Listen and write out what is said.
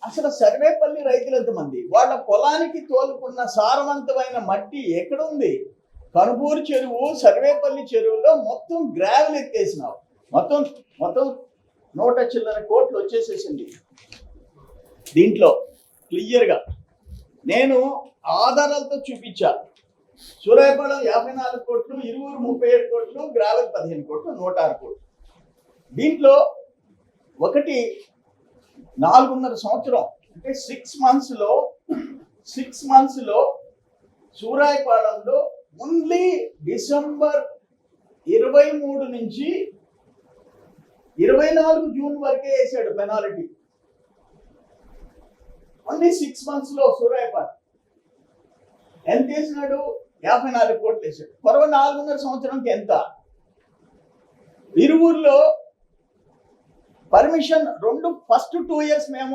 అసలు సర్వేపల్లి రైతులు ఎంతమంది? వాళ్ళ పొలానికి తోలుకున్న సారవంతమైన మట్టి ఎక్కడుంది? కనుపూరు చెరువు, సర్వేపల్లి చెరువులో మొత్తం గ్రావెల్ ఎత్తేసినావు. మొత్తం మొత్తం 100 చిల్లర కోట్లు వచ్చేసేసింది దీంట్లో క్లియర్గా. నేను ఆధారాలతో చూపించా. సూరాయపాలెం 54 కోట్లు, ఇరువురు 37 కోట్లు, గ్రావెల్ 15 కోట్లు, 106 కోట్లు. దీంట్లో ఒకటి 4.5 సంవత్సరం అంటే 6 months లో సూరాయపాలెంలో ఓన్లీ డిసెంబర్ 23 నుంచి 24 జూన్ వరకే వేసాడు పెనాల్టీ. ఓన్లీ 6 months లో సూరాయపాలెం ఎంత వేసినాడు? 54 కోట్లు వేసాడు. మరో 4.5 సంవత్సరంకి ఎంత? ఇరువురులో పర్మిషన్ ఫస్ట్ 2 years మేము